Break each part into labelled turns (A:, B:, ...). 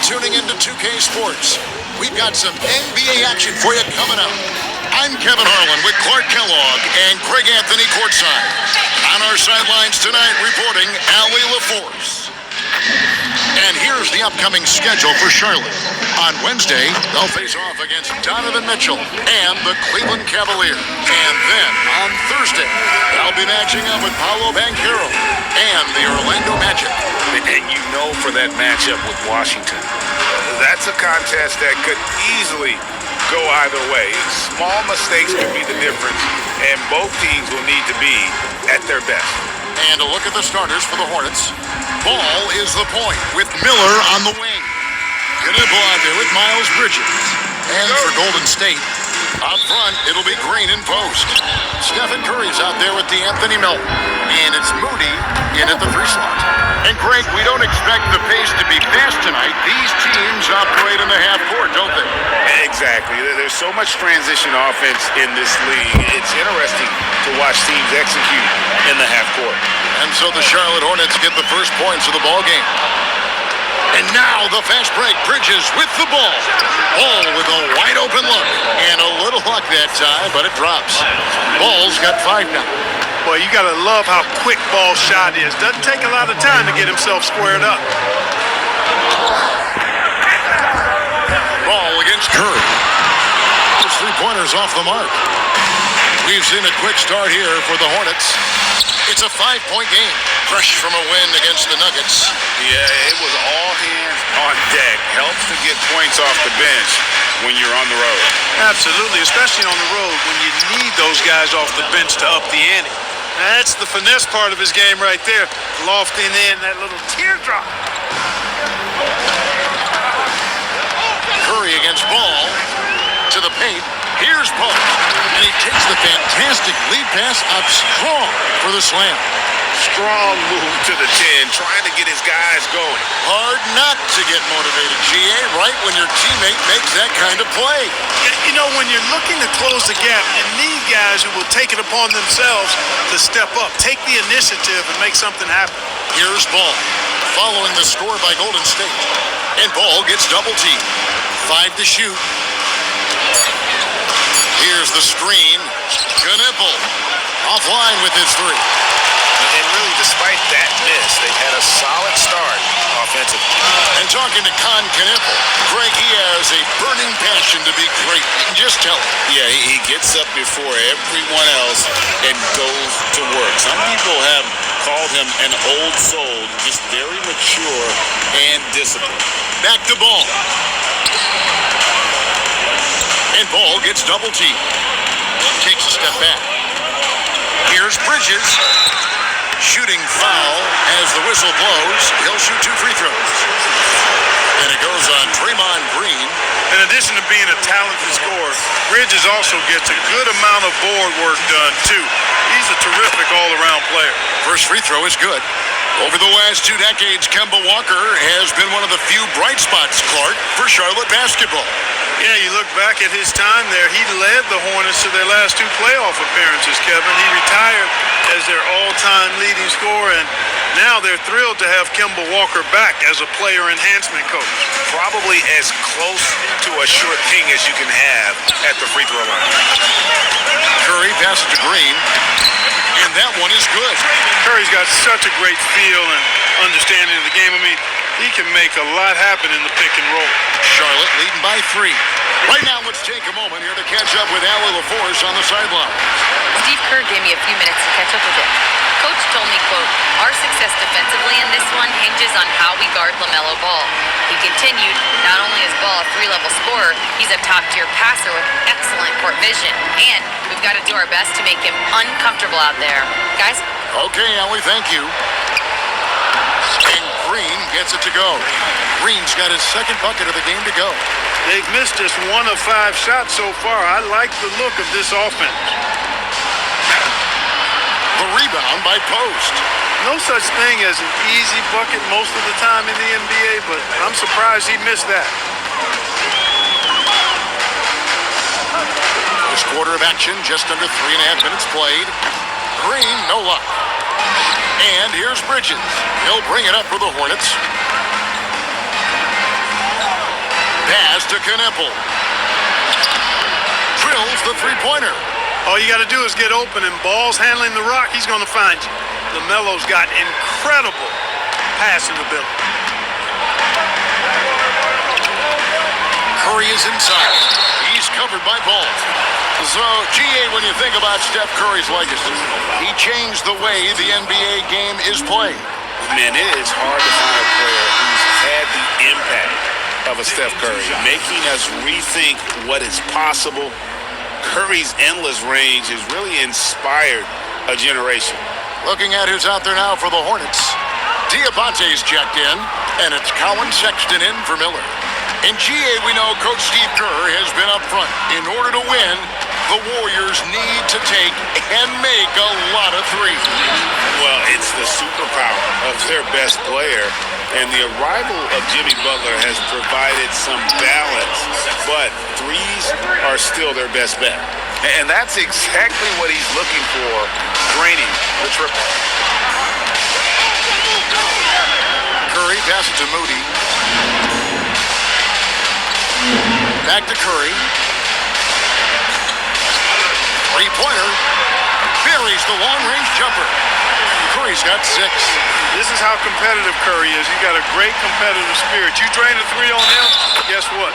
A: tuning into 2K Sports. We've got some NBA action for you coming up. I'm Kevin Harlan with Clark Kellogg and Craig Anthony courtside. On our sidelines tonight, reporting Allie LaForce. And here's the upcoming schedule for Charlotte. On Wednesday, they'll face off against Donovan Mitchell and the Cleveland Cavaliers. And then on Thursday, they'll be matching up with Paolo Banchero and the Orlando Magic.
B: And you know for that matchup with Washington, that's a contest that could easily go either way. Small mistakes could be the difference, and both teams will need to be at their best.
A: And a look at the starters for the Hornets. Ball is the point with Miller on the wing. Knipple out there with Miles Bridges. And for Golden State, up front, it'll be Green in post. Stephen Curry's out there with DeAnthony Melton. And it's Moody in at the 3 slot. And Greg, we don't expect the pace to be fast tonight. These teams operate in the half court, don't they?
B: Exactly. There's so much transition offense in this league. It's interesting to watch teams execute in the half court.
A: And so the Charlotte Hornets get the first points of the ball game. And now the fast break. Bridges with the ball. Ball with a wide open look. And a little luck that time, but it drops. Ball's got 5 now.
C: Boy, you got to love how quick Ball's shot is. Doesn't take a lot of time to get himself squared up.
A: Ball against Curry. Those 3-pointers off the mark. We've seen a quick start here for the Hornets. It's a 5-point game. Fresh from a win against the Nuggets.
B: Yeah, it was all hands on deck. Helps to get points off the bench when you're on the road.
C: Absolutely, especially on the road when you need those guys off the bench to up the ante. That's the finesse part of his game right there. Lofting in that little teardrop.
A: Curry against Ball. To the paint. Here's Ball. And he takes the fantastic lead pass up strong for the slam.
B: Strong move to the 10, trying to get his guys going.
A: Hard not to get motivated, GA, right when your teammate makes that kind of play.
C: You know, when you're looking to close the gap, you need guys who will take it upon themselves to step up, take the initiative, and make something happen.
A: Here's Ball, following the score by Golden State. And Ball gets double teamed. 5 to shoot. Here's the screen. Knipple offline with his 3.
B: And really, despite that miss, they've had a solid start offensively.
A: And talking to Con Knipple, Greg, he has a burning passion to be great. You can just tell it.
B: Yeah, he gets up before everyone else and goes to work. Some people have called him an old soul, just very mature and disciplined.
A: Back to Ball. And Ball gets double teamed. Takes a step back. Here's Bridges. Shooting foul as the whistle blows. He'll shoot 2 free throws. And it goes on Draymond Green.
C: In addition to being a talented scorer, Bridges also gets a good amount of board work done, too. He's a terrific all-around player.
A: First free throw is good. Over the last 2 decades, Kemba Walker has been one of the few bright spots, Clark, for Charlotte basketball.
C: Yeah, you look back at his time there, he led the Hornets to their last 2 playoff appearances, Kevin. He retired as their all-time leading scorer, and now they're thrilled to have Kemba Walker back as a player enhancement coach.
B: Probably as close to a short ping as you can have at the free throw line.
A: Curry passes to Green, and that one is good.
C: Curry's got such a great feel and understanding of the game. I mean, he can make a lot happen in the pick and roll.
A: Charlotte leading by 3. Right now, let's take a moment here to catch up with Allie LaForce on the sideline.
D: Steve Kerr gave me a few minutes to catch up with him. Coach told me, quote, our success defensively in this one hinges on how we guard LaMelo Ball. He continued, not only is Ball a 3-level scorer, he's a top-tier passer with excellent court vision. And we've got to do our best to make him uncomfortable out there. Guys?
A: Okay, Allie, thank you. And Green gets it to go. Green's got his 2nd bucket of the game to go.
C: They've missed just 1 of 5 shots so far. I like the look of this offense.
A: The rebound by Post.
C: No such thing as an easy bucket most of the time in the NBA, but I'm surprised he missed that.
A: First quarter of action, just under 3.5 minutes played. Green, no luck. And here's Bridges. He'll bring it up for the Hornets. to Knippel. Drills the three-pointer.
C: All you got to do is get open, and Ball's handling the rock. He's going to find you. LaMelo's got incredible passing ability.
A: Curry is inside. He's covered by Ball. So, GA, when you think about Steph Curry's legacy, he changed the way the NBA game is played.
B: Man, it is hard to find a player who's had the impact of a Steph Curry, making us rethink what is possible. Curry's endless range has really inspired a generation.
A: Looking at who's out there now for the Hornets. Diabate's checked in, and it's Colin Sexton in for Miller. In GA, we know Coach Steve Kerr has been up front. In order to win, the Warriors need to take and make a lot of threes.
B: Well, it's the superpower of their best player, and the arrival of Jimmy Butler has provided some balance, but threes are still their best bet.
E: And that's exactly what he's looking for, draining the triple.
A: Curry passes to Moody. Back to Curry. Three-pointer. Buries the long-range jumper. Curry's got 6.
C: This is how competitive Curry is. You got a great competitive spirit. You drain a three on him, guess what?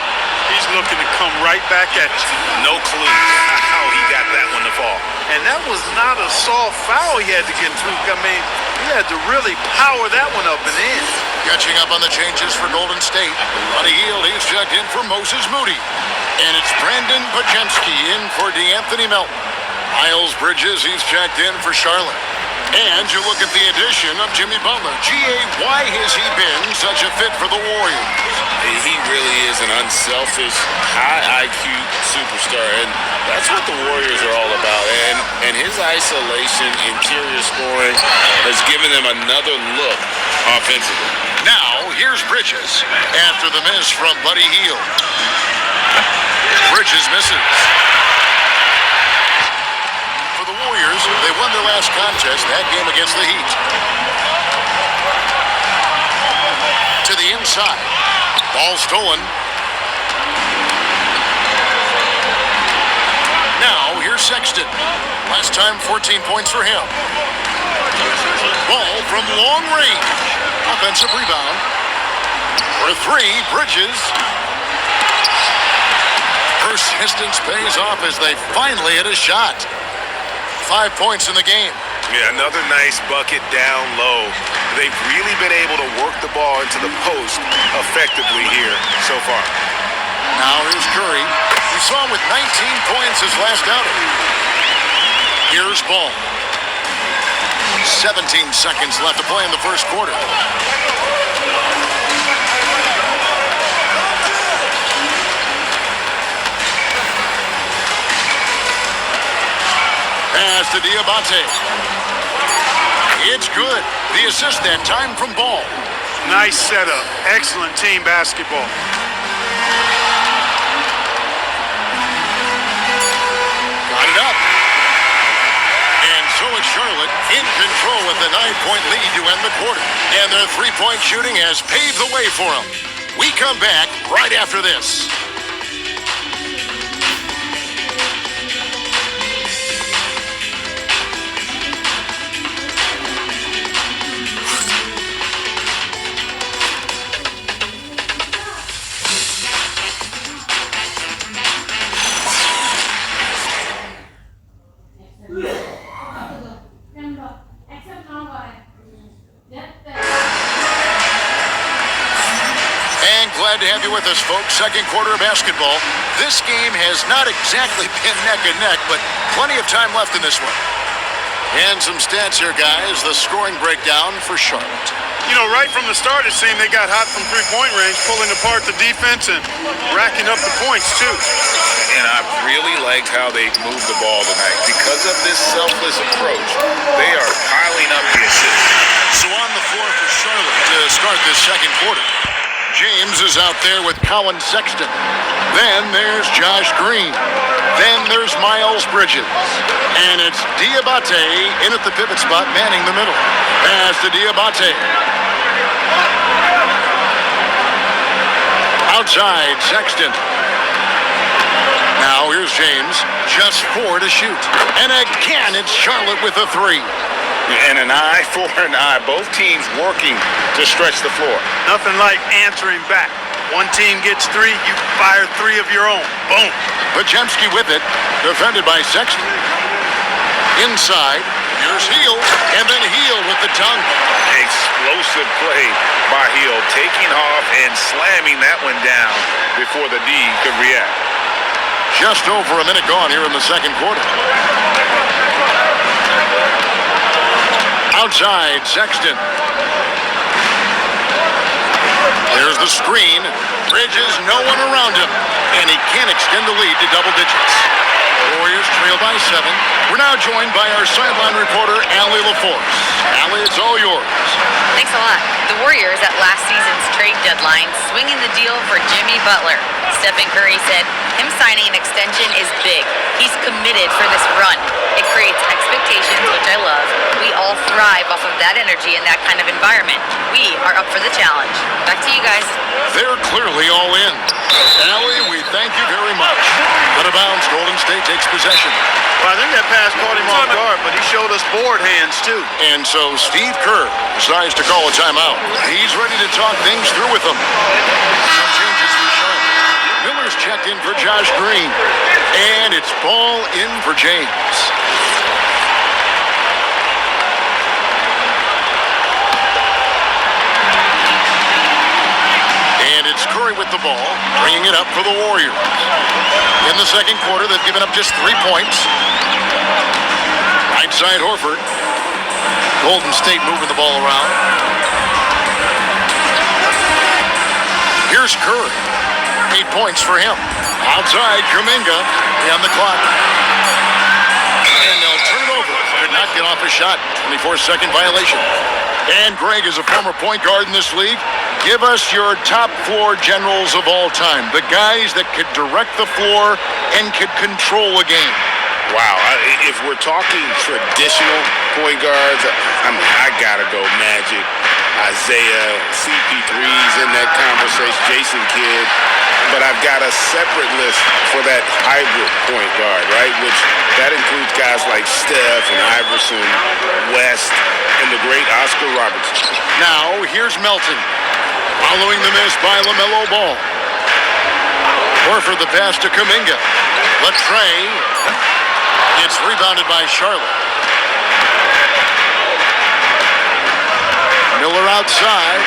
C: He's looking to come right back at you.
B: No clue how he got that one to fall.
C: And that was not a soft foul he had to get through. I mean, he had to really power that one up and in.
A: Catching up on the changes for Golden State. Buddy Hield, he's checked in for Moses Moody. And it's Brandon Pajemski in for DeAnthony Melton. Miles Bridges, he's checked in for Charlotte. And you look at the addition of Jimmy Butler. GA, why has he been such a fit for the Warriors?
B: He really is an unselfish, high IQ superstar, and that's what the Warriors are all about. And his isolation, interior scoring has given them another look offensively.
A: Now, here's Bridges after the miss from Buddy Hield. Bridges misses. For the Warriors, they won their last contest, that game against the Heat. To the inside. Ball stolen. Now, here's Sexton. Last time, 14 points for him. Ball from long range. Offensive rebound. For 3, Bridges. Persistence pays off as they finally hit a shot. 5 points in the game.
B: Yeah, another nice bucket down low. They've really been able to work the ball into the post effectively here so far.
A: Now here's Curry. We saw him with 19 points his last outing. Here's Ball. 17 seconds left to play in the first quarter. Pass to Diabate. It's good. The assist that time from Ball.
C: Nice setup. Excellent team basketball.
A: Got it up. And so is Charlotte in control with a 9-point lead to end the quarter. And their three-point shooting has paved the way for them. We come back right after this. Glad to have you with us, folks. Second quarter of basketball. This game has not exactly been neck and neck, but plenty of time left in this one. And some stats here, guys. The scoring breakdown for Charlotte.
C: You know, right from the start, it seemed they got hot from three-point range, pulling apart the defense and racking up the points, too.
B: And I really liked how they moved the ball tonight. Because of this selfless approach, they are piling up the assists.
A: So on the floor for Charlotte to start this second quarter. James is out there with Colin Sexton. Then there's Josh Green. Then there's Miles Bridges. And it's Diabate in at the pivot spot, manning the middle. Pass to Diabate. Outside, Sexton. Now here's James, just 4 to shoot. And again, it's Charlotte with a 3.
B: And an eye for an eye. Both teams working to stretch the floor.
C: Nothing like answering back. One team gets 3, you fire 3 of your own. Boom.
A: Podziemski with it, defended by Sexton. Inside, here's Hield, and then Hield with the tongue.
B: Explosive play by Hield, taking off and slamming that one down before the D could react.
A: Just over a minute gone here in the second quarter. Outside, Sexton. There's the screen. Bridges, no one around him. And he can't extend the lead to double digits. Warriors trail by 7. We're now joined by our sideline reporter, Allie LaForce. Allie, it's all yours.
D: Thanks a lot. The Warriors at last season's trade deadline swinging the deal for Jimmy Butler. Stephen Curry said him signing an extension is big. He's committed for this run. It creates expectations, which I love. We all thrive off of that energy and that kind of environment. We are up for the challenge. Back to you guys.
A: They're clearly all in. Allie, we thank you very much. Out of bounds, Golden State takes possession.
C: Well, I think that pass caught him off guard, but he showed us board hands too.
A: And so Steve Kerr decides to call a timeout. He's ready to talk things through with them. Some changes for Charlotte. Miller's checked in for Josh Green. And it's ball in for James. And it's Curry with the ball, bringing it up for the Warriors. In the second quarter, they've given up just 3 points. Right side, Horford. Golden State moving the ball around. Here's Curry. 8 points for him. Outside, Kuminga on the clock. And they'll turn it over. Could not get off a shot. 24-second violation. And Greg is a former point guard in this league. Give us your top floor generals of all time. The guys that could direct the floor and could control a game.
B: Wow, if we're talking traditional point guards, I gotta go Magic, Isaiah, CP3's in that conversation, Jason Kidd. But I've got a separate list for that hybrid point guard, right? Which that includes guys like Steph and Iverson, West, and the great Oscar Robertson.
A: Now, here's Melton. Following the miss by LaMelo Ball. Horford the pass to Kuminga. Latrey. It's rebounded by Charlotte. Miller outside.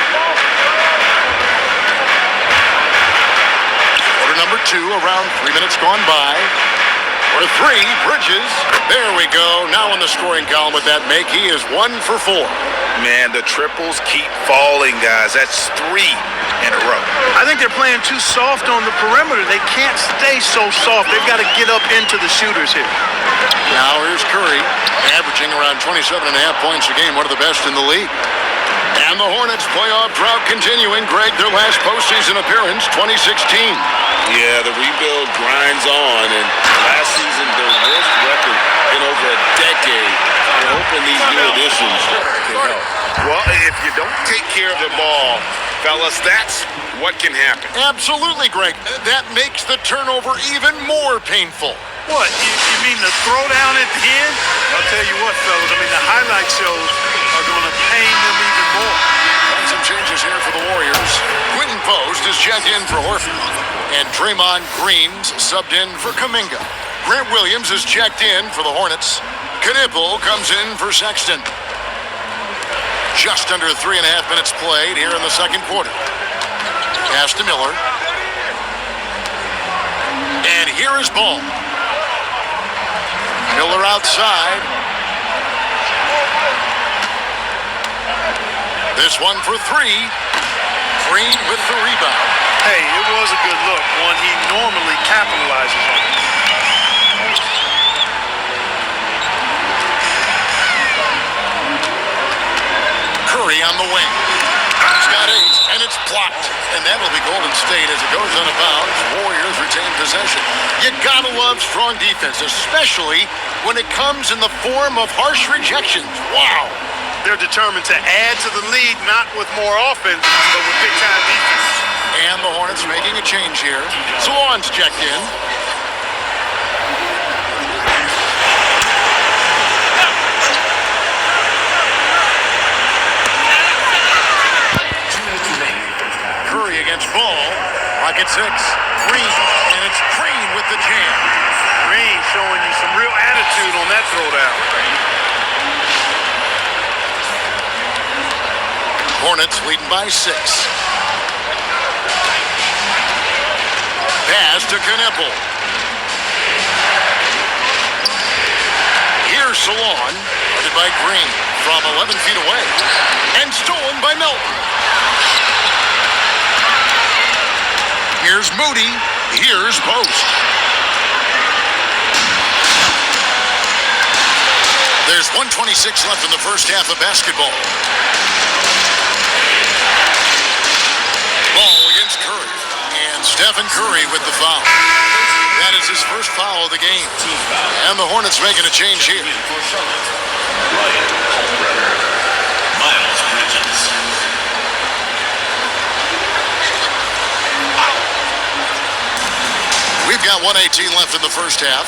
A: Quarter number 2, around 3 minutes gone by. Quarter 3, Bridges. There we go. Now in the scoring column with that make. He is 1 for 4.
B: Man, the triples keep falling, guys. That's 3 in a row.
C: I think they're playing too soft on the perimeter. They can't stay so soft. They've got to get up into the shooters here.
A: Now here's Curry, averaging around 27.5 points a game, one of the best in the league. And the Hornets playoff drought continuing. Greg, their last postseason appearance, 2016.
B: Yeah, the rebuild grinds on, and last season their worst record in over a decade. We're hoping these new additions can help. Well, if you don't take care of the ball, fellas, that's what can happen.
A: Absolutely, Greg. That makes the turnover even more painful.
C: What, you mean the throwdown at the end? I'll tell you what, fellas, the highlight shows are going to pain them even more.
A: And some changes here for the Warriors. Quentin Post is checked in for Horford. And Draymond Green's subbed in for Kuminga. Grant Williams is checked in for the Hornets. Knipple comes in for Sexton. Just under 3.5 minutes played here in the second quarter. Pass to Miller. And here is Ball. Miller outside. This one for 3. Green with the rebound.
C: Hey, it was a good look, one he normally capitalizes on.
A: Curry on the wing. He's got 8, and it's blocked. And that'll be Golden State as it goes out of bounds. Warriors retain possession. You gotta love strong defense, especially when it comes in the form of harsh rejections. Wow.
C: They're determined to add to the lead, not with more offense, but with big-time defense.
A: And the Hornets making a change here. Salon's checked in. Curry against Ball. Rocket 6. Green. And it's Green with the jam.
C: Green showing you some real attitude on that throwdown.
A: Hornets leading by 6. Pass to Kneppel. Here's Salon, guarded by Green from 11 feet away. And stolen by Melton. Here's Moody. Here's Post. There's 1:26 left in the first half of basketball. Ball against Curry. And Stephen Curry with the foul. That is his first foul of the game. And the Hornets making a change here. We've got 1:18 left in the first half.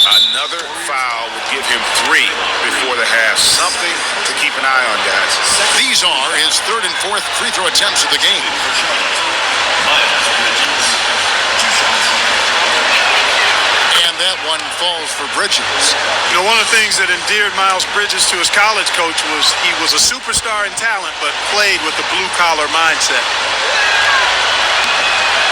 B: Another foul will give him 3 before the half. Something to keep an eye on, guys.
A: These are his third and fourth free throw attempts of the game. And that one falls for Bridges.
C: You know, one of the things that endeared Miles Bridges to his college coach was he was a superstar in talent, but played with a blue-collar mindset.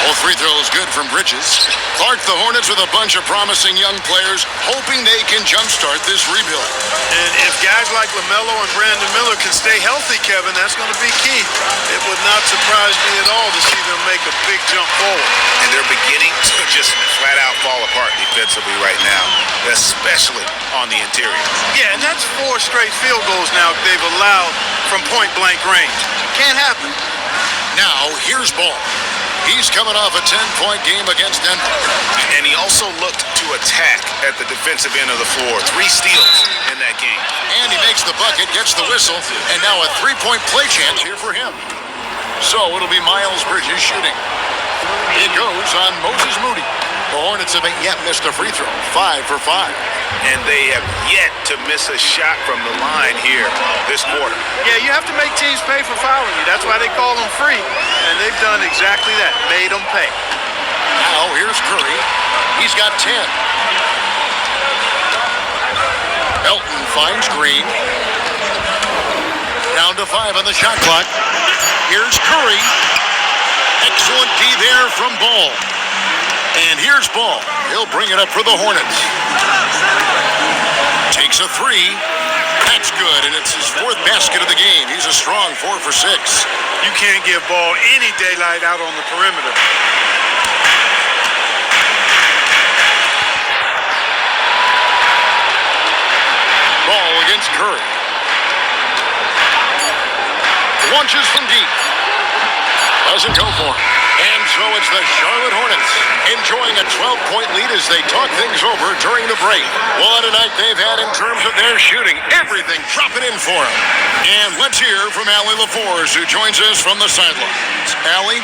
A: All free throws good from Bridges. Clark, the Hornets with a bunch of promising young players, hoping they can jumpstart this rebuild.
C: And if guys like LaMelo and Brandon Miller can stay healthy, Kevin, that's going to be key. It would not surprise me at all to see them make a big jump forward.
B: And they're beginning to just flat out fall apart defensively right now, especially on the interior.
C: Yeah, and that's 4 straight field goals now they've allowed from point-blank range. Can't happen.
A: Now, here's Ball. He's coming off a 10-point game against Denver.
B: And he also looked to attack at the defensive end of the floor. 3 steals in that game.
A: And he makes the bucket, gets the whistle, and now a 3-point play chance here for him. So it'll be Miles Bridges shooting. It goes on Moses Moody. The Hornets haven't yet missed a free throw. 5 for 5.
B: And they have yet to miss a shot from the line here this quarter.
C: Yeah, you have to make teams pay for fouling you. That's why they call them free. And they've done exactly that, made them pay.
A: Now here's Curry. He's got 10. Melton finds Green. Down to 5 on the shot clock. Here's Curry. Excellent D there from Ball. And here's Ball. He'll bring it up for the Hornets. Takes a 3. That's good, and it's his 4th basket of the game. He's a strong 4 for 6.
C: You can't give Ball any daylight out on the perimeter.
A: Ball against Curry. Launches from deep. Doesn't go for it. And so it's the Charlotte Hornets enjoying a 12-point lead as they talk things over during the break. What a night they've had in terms of their shooting. Everything dropping in for them. And let's hear from Allie LaForce, who joins us from the sidelines. Allie?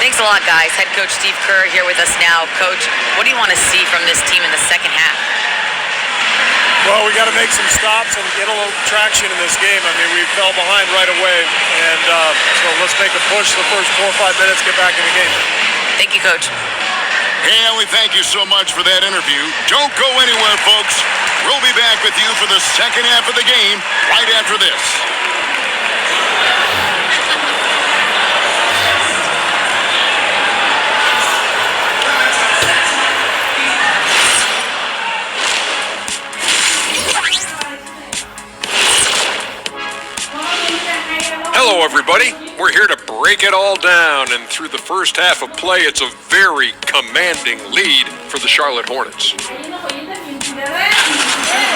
D: Thanks a lot, guys. Head coach Steve Kerr here with us now. Coach, what do you want to see from this team in the second half?
F: Well, we got to make some stops and get a little traction in this game. I mean, we fell behind right away, and so let's make a push the first 4 or 5 minutes, get back in the game.
D: Thank you, Coach.
A: Hey, Allie, thank you so much for that interview. Don't go anywhere, folks. We'll be back with you for the second half of the game right after this.
G: Hello, everybody. We're here to break it all down, and through the first half of play, it's a very commanding lead for the Charlotte Hornets.
H: The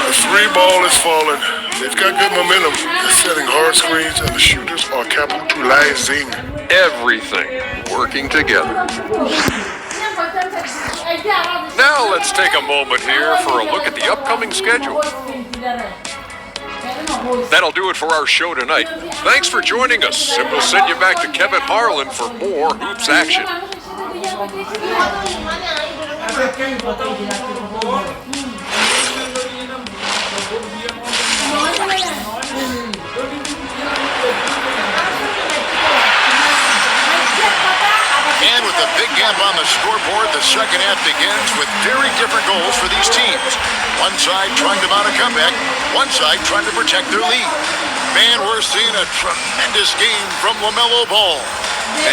H: 3 ball is falling. They've got good momentum. They're setting hard screens, and the shooters are capitalizing.
G: Everything working together. Now let's take a moment here for a look at the upcoming schedule. That'll do it for our show tonight. Thanks for joining us, and we'll send you back to Kevin Harlan for more Hoops action.
A: And with a big gap on the scoreboard, the second half begins with very different goals for these teams. One side trying to mount a comeback, one side trying to protect their lead. Man, we're seeing a tremendous game from LaMelo Ball.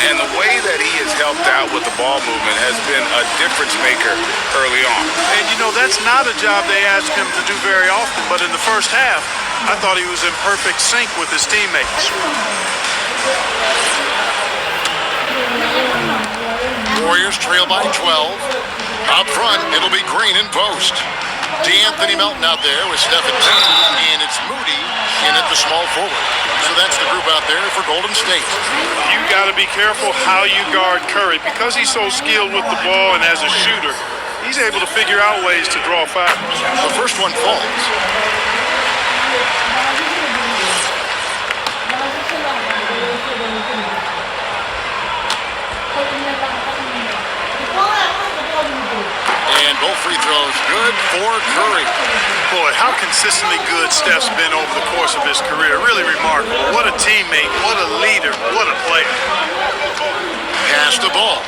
B: And the way that he has helped out with the ball movement has been a difference maker early on.
C: And you know, that's not a job they ask him to do very often, but in the first half, I thought he was in perfect sync with his teammates.
A: Warriors trail by 12. Up front, it'll be Green in post. DeAnthony Melton out there with Stephen Curry, and it's Moody in at the small forward. So that's the group out there for Golden State.
C: You got to be careful how you guard Curry. Because he's so skilled with the ball and as a shooter, he's able to figure out ways to draw fouls.
A: The first one falls. And both free throws good for Curry.
C: Boy, how consistently good Steph's been over the course of his career. Really remarkable. What a teammate, what a leader, what a player.
A: Pass the ball.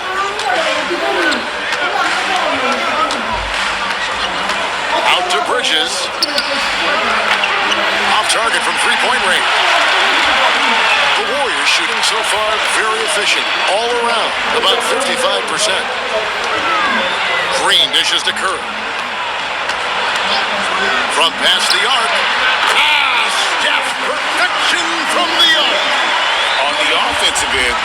A: Out to Bridges. Off target from three-point range. The Warriors shooting so far very efficient. All around, about 55%. Green dishes to Curry. From past the arc. Steph, perfection from the arc.
B: On the offensive end,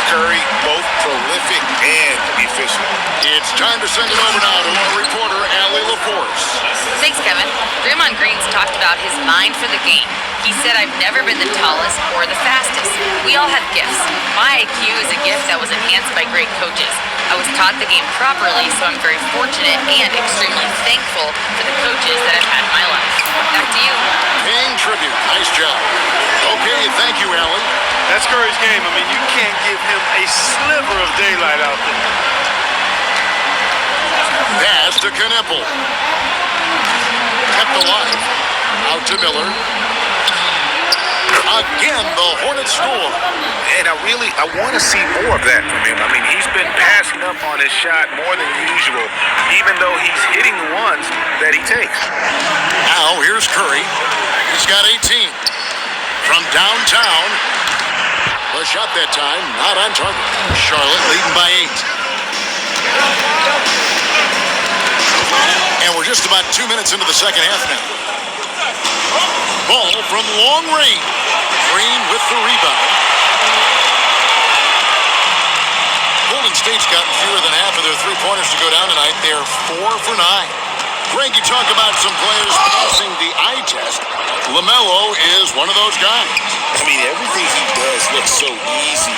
B: Curry both prolific and efficient.
A: It's time to send it over now to our reporter, Allie LaForce.
D: Thanks, Kevin. Draymond Green's talked about his mind for the game. He said, "I've never been the tallest or the fastest. We all have gifts. My IQ is a gift that was enhanced by great coaches. I was taught the game properly, so I'm very fortunate and extremely thankful for the coaches that I've had in my life." Back to you.
A: Paying tribute. Nice job. Okay, thank you, Allie.
C: That's Curry's game. I mean, you can't give him a sliver of daylight out there.
A: Pass to Kneppel. Kept alive. Out to Miller. Again, the Hornets score.
B: And I want to see more of that from him. I mean, he's been passing up on his shot more than usual, even though he's hitting the ones that he takes.
A: Now, here's Curry. He's got 18. From downtown. The shot that time, not on target. Charlotte leading by 8. And we're just about 2 minutes into the second half now. Ball from long range. Green with the rebound. Golden State's gotten fewer than half of their three-pointers to go down tonight. They're 4 for 9. Greg, you talk about some players passing the eye test. LaMelo is one of those guys.
B: I mean, everything he does looks so easy